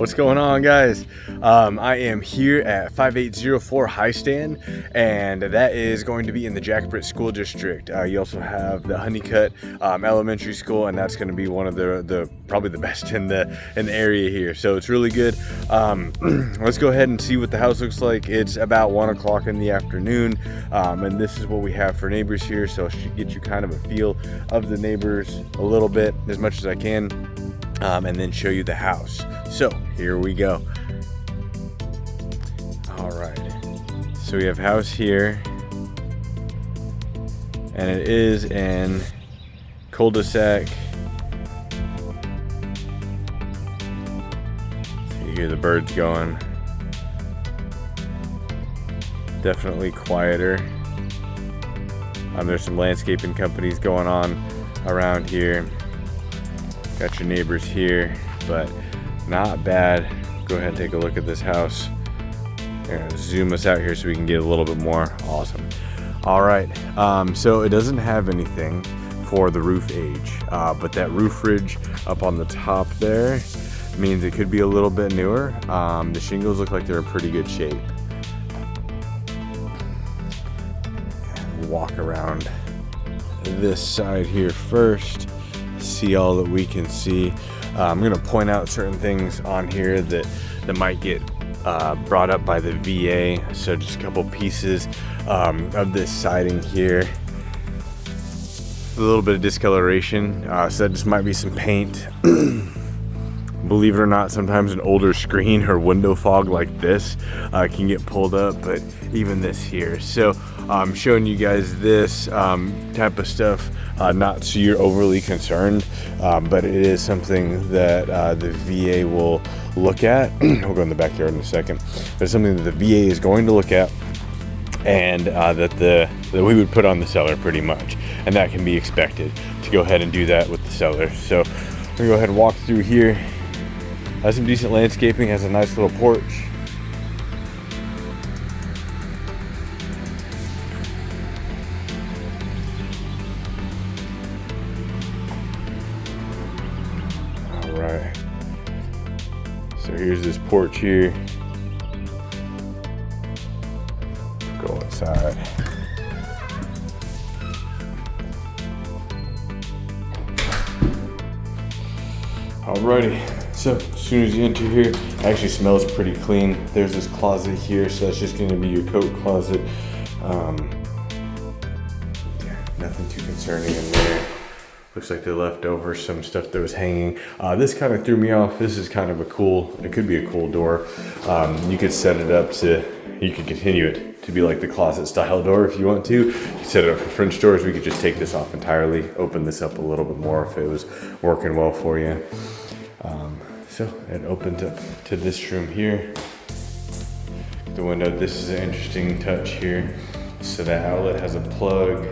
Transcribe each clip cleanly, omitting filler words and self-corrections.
What's going on, guys? I am here at 5804 High Stand, and that is going to be in the Zac Burton School District. You also have the Honeycutt Elementary School, and that's going to be one of the probably the best in the area here. So it's really good. Let's go ahead and see what the house looks like. It's about 1 o'clock in the afternoon, and this is what we have for neighbors here. So I should get you kind of a feel of the neighbors a little bit, as much as I can, and then show you the house. So here we go. All right, so we have house here, and it is in cul-de-sac. You hear the birds going. Definitely quieter. There's some landscaping companies going on around here. Got your neighbors here, but not bad. Go ahead and take a look at this house. I'm gonna zoom us out here so we can get a little bit more. Awesome. All right, so it doesn't have anything for the roof age, but that roof ridge up on the top there means it could be a little bit newer. The shingles look like they're in pretty good shape. We'll walk around this side here first, see all that we can see. I'm going to point out certain things on here that might get brought up by the VA. So just a couple pieces of this siding here. A little bit of discoloration, so that just might be some paint. Believe it or not, sometimes an older screen or window fog like this can get pulled up, but even this here. So I'm showing you guys this type of stuff, not so you're overly concerned, but it is something that the VA will look at. We'll go in the backyard in a second. But it's something that the VA is going to look at, and that we would put on the seller pretty much, and that can be expected to go ahead and do that with the seller. So I'm gonna go ahead and walk through here. Has some decent landscaping, has a nice little porch. All right, so here's this porch here. Go inside. Alrighty. So as soon as you enter here, it actually smells pretty clean. There's this closet here, so that's just going to be your coat closet. Nothing too concerning in there. Looks like they left over some stuff that was hanging. This kind of threw me off. This is kind of a cool, it could be a cool door. You could set it up to, you could continue it to be like the closet style door if you want to. You could set it up for French doors. We could just take this off entirely, open this up a little bit more if it was working well for you. So it opens up to this room here. The window, this is an interesting touch here. So that outlet has a plug,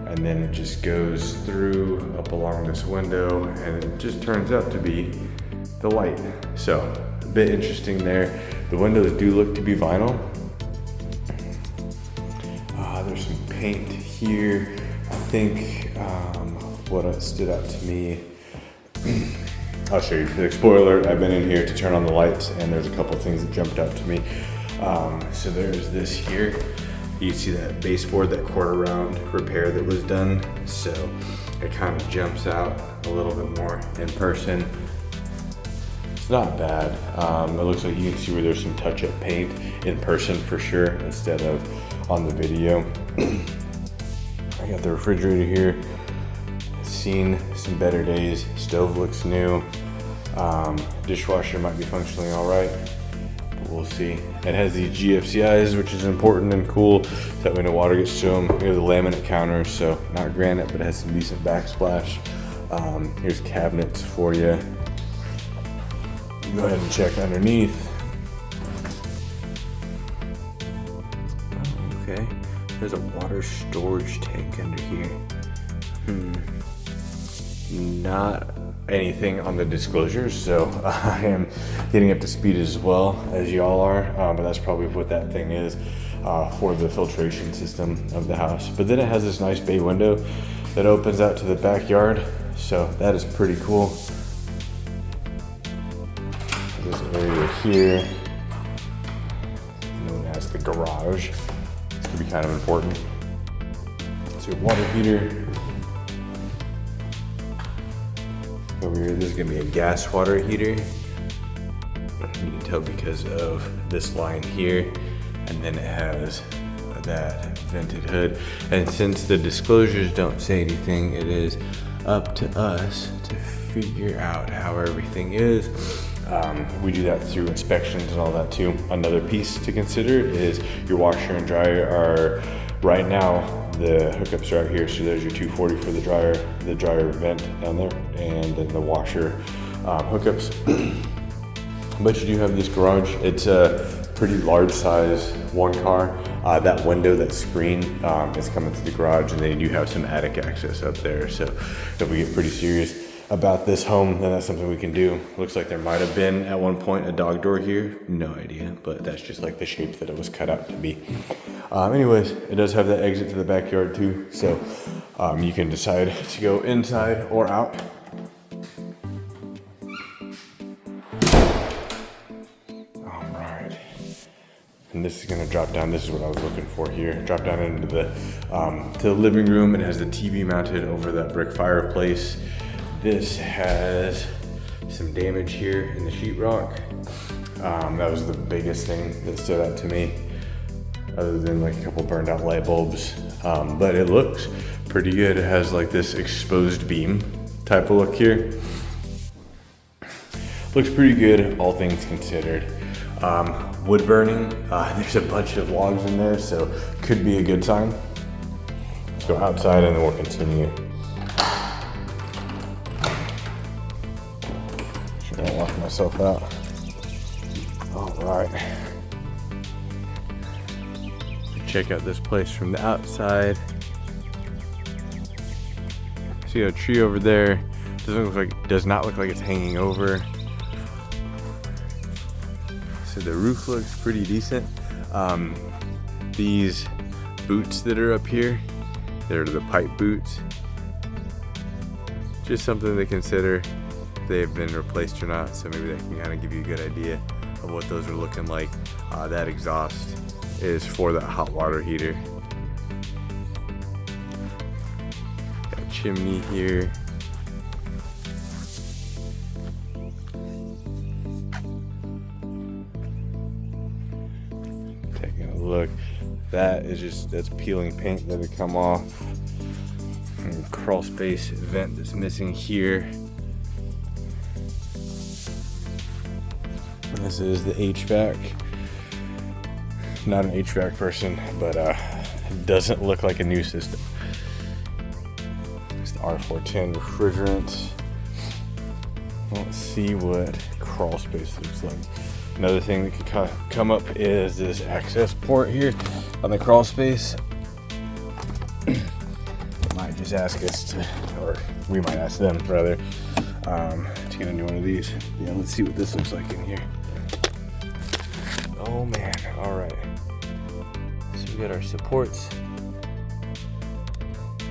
and then it just goes through up along this window, and it just turns out to be the light. So a bit interesting there. The windows do look to be vinyl. There's some paint here. I think what stood out to me, I'll show you. The spoiler alert, I've been in here to turn on the lights, and there's a couple things that jumped out to me. So there's this here. You see that baseboard, that quarter round repair that was done. So it kind of jumps out a little bit more in person. It's not bad. It looks like you can see where there's some touch-up paint in person for sure, instead of on the video. I got the refrigerator here. Seen some better days. Stove looks new. Dishwasher might be functioning all right, but we'll see. It has these GFCIs, which is important and cool, so that when the water gets to them. We have the laminate counters, so not granite, but it has some decent backsplash. Here's cabinets for you. Go ahead and check underneath. Okay, there's a water storage tank under here. Not anything on the disclosures, so I am getting up to speed as well as y'all are, but that's probably what that thing is for the filtration system of the house. But then it has this nice bay window that opens out to the backyard, so that is pretty cool. this area here, known as the garage. This could be kind of important. So your water heater. Over here, this is gonna be a gas water heater. You can tell because of this line here, and then it has that vented hood. And since the disclosures don't say anything, it is up to us to figure out how everything is. We do that through inspections and all that too. Another piece to consider is your washer and dryer are, right now, the hookups are out here. So there's your 240 for the dryer vent down there, and then the washer hookups. But you do have this garage. It's a pretty large size, one car. That window, that screen is coming through the garage, and then you do have some attic access up there. So if we get pretty serious about this home, then that's something we can do. Looks like there might have been at one point a dog door here. No idea, but that's just like the shape that it was cut out to be. Anyways, it does have that exit to the backyard too. So you can decide to go inside or out. And this is gonna drop down. This is what I was looking for here. Drop down into the to the living room. It has the TV mounted over that brick fireplace. This has some damage here in the sheetrock. That was the biggest thing that stood out to me, other than like a couple burned out light bulbs. But it looks pretty good. It has like this exposed beam type of look here. Looks pretty good, all things considered. Wood burning, there's a bunch of logs in there, so could be a good sign. Let's go outside and then we'll continue. Sure don't lock myself out. All right. Check out this place from the outside. See a tree over there. Does not look like it's hanging over. So the roof looks pretty decent. These boots that are up here, they're the pipe boots. Just something to consider if they've been replaced or not. So maybe that can kind of give you a good idea of what those are looking like. That exhaust is for that hot water heater. Got a chimney here. Look, that's peeling paint that had come off. And crawl space vent that's missing here. And this is the HVAC. Not an HVAC person, but it doesn't look like a new system. It's the R410 refrigerant. Let's see what crawl space looks like. Another thing that could come up is this access port here on the crawl space. Might just ask us to, or we might ask them rather, to get into one of these. Yeah, let's see what this looks like in here. Oh man, all right. So we got our supports,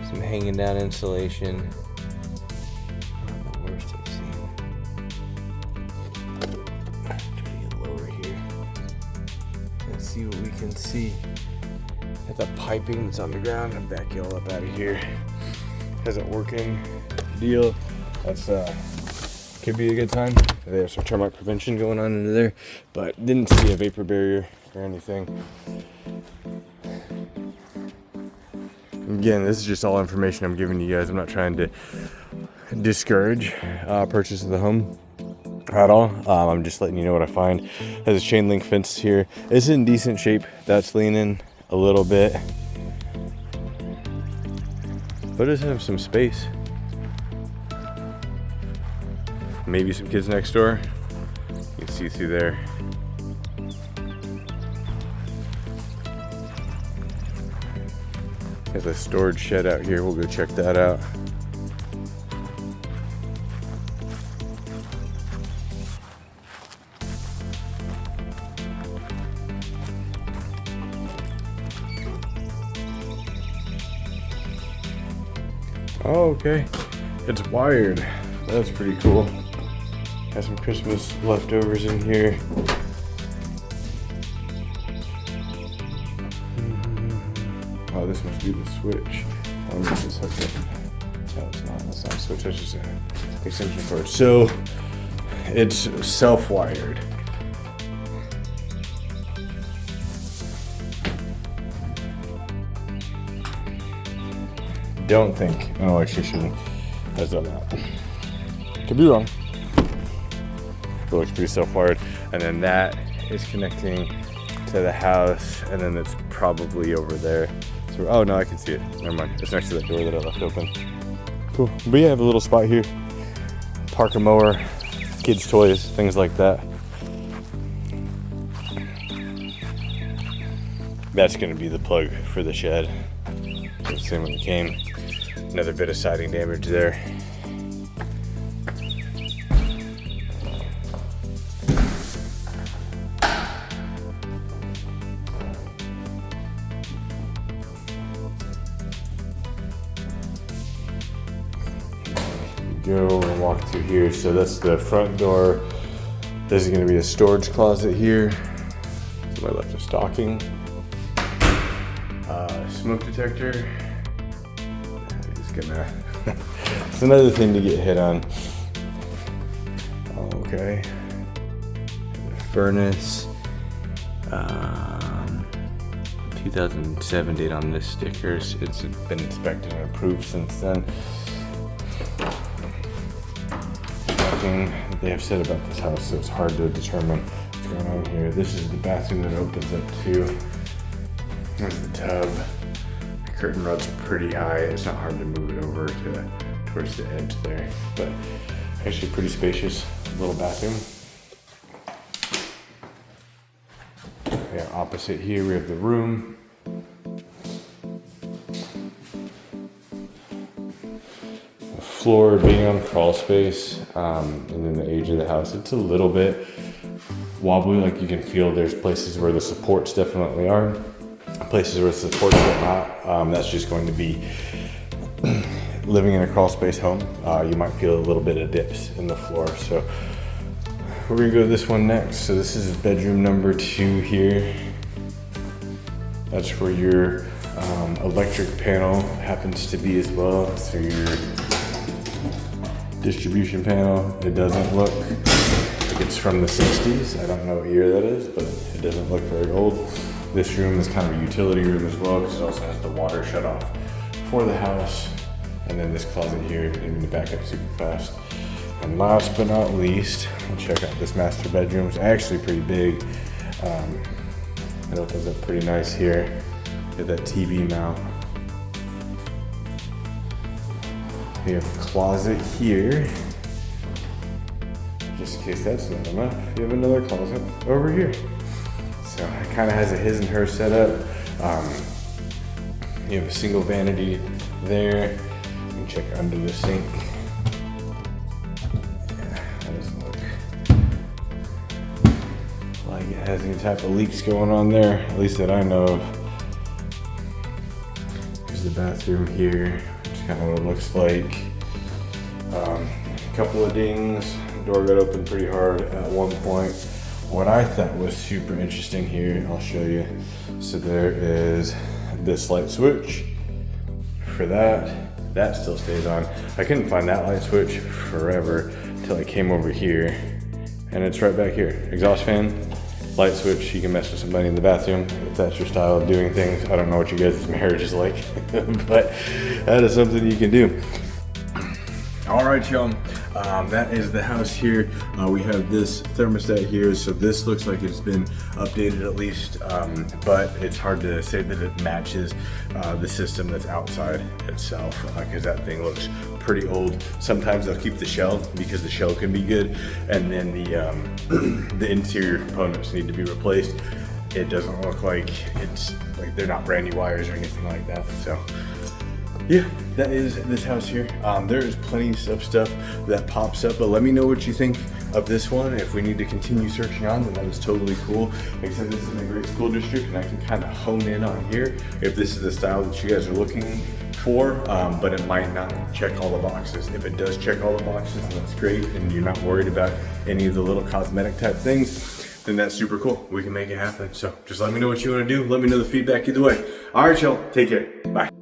some hanging down insulation. Not the worst I've seen. See what we can see. Got that piping that's on the ground. I'm back y'all up out of here. Has it working deal. That's could be a good time. They have some termite prevention going on into there, but didn't see a vapor barrier or anything. Again, this is just all information I'm giving you guys. I'm not trying to discourage purchase of the home at all. I'm just letting you know what I find. Has a chain link fence here. It's in decent shape. That's leaning a little bit, but it does have some space. Maybe some kids next door. You can see through there. There's a storage shed out here. We'll go check that out. Oh, okay. It's wired. That's pretty cool. Got some Christmas leftovers in here. Oh, this must be the switch. Let me just hook it. No, it's not. That's not a switch. That's just an extension cord. So it's self-wired. Don't think an electrician has done that. Could be wrong. It looks pretty self-wired. And then that is connecting to the house, and then it's probably over there. So, oh no, I can see it. Never mind. It's next to that door that I left open. Cool. But yeah, I have a little spot here. Park a mower, kids' toys, things like that. That's gonna be the plug for the shed. The same when it came. Another bit of siding damage there. Go and walk through here. So that's the front door. There's gonna be a storage closet here. To my left, a stocking. Smoke detector. It's another thing to get hit on. Okay. Furnace. 2007 date on this sticker. It's been inspected and approved since then. Nothing they have said about this house, so it's hard to determine what's going on here. This is the bathroom that opens up too. There's the tub. Curtain rod's pretty high. It's not hard to move it over towards the edge there, but actually pretty spacious little bathroom. Yeah, opposite here we have the room. The floor being on crawl space, and then the age of the house, it's a little bit wobbly. Like you can feel there's places where the supports definitely are. Places where the supports are not. That's just going to be living in a crawl space home. You might feel a little bit of dips in the floor. So we're gonna go to this one next. So this is bedroom number 2 here. That's where your electric panel happens to be as well. So your distribution panel, it doesn't look like it's from the 60s. I don't know what year that is, but it doesn't look very old. This room is kind of a utility room as well, because it also has the water shut off for the house. And then this closet here, I'm gonna back up super fast. And last but not least, we'll check out this master bedroom. It's actually pretty big. It opens up pretty nice here. Get that TV mount. We have a closet here. Just in case that's not enough, you have another closet over here. So it kind of has a his and her setup. You have a single vanity there. You can check under the sink. Yeah, that doesn't look like it has any type of leaks going on there, at least that I know of. Here's the bathroom here, which is kind of what it looks like. A couple of dings. Door got open pretty hard at one point. What I thought was super interesting here, I'll show you. So there is this light switch for that. That still stays on. I couldn't find that light switch forever until I came over here, and it's right back here. Exhaust fan, light switch. You can mess with somebody in the bathroom if that's your style of doing things. I don't know what you guys' marriage is like, but that is something you can do. All right, y'all. That is the house here. We have this thermostat here, so this looks like it's been updated at least, but it's hard to say that it matches the system that's outside itself, because that thing looks pretty old. Sometimes they'll keep the shell because the shell can be good, and then the interior components need to be replaced. It doesn't look like it's like they're not brand new wires or anything like that. So yeah, that is this house here. There is plenty of stuff that pops up, but let me know what you think of this one. If we need to continue searching on, then that is totally cool. Like I said, this is in a great school district, and I can kind of hone in on here if this is the style that you guys are looking for, but it might not check all the boxes. If it does check all the boxes, then that's great, and you're not worried about any of the little cosmetic type things, then that's super cool. We can make it happen. So just let me know what you want to do. Let me know the feedback either way. All right, y'all, take care. Bye.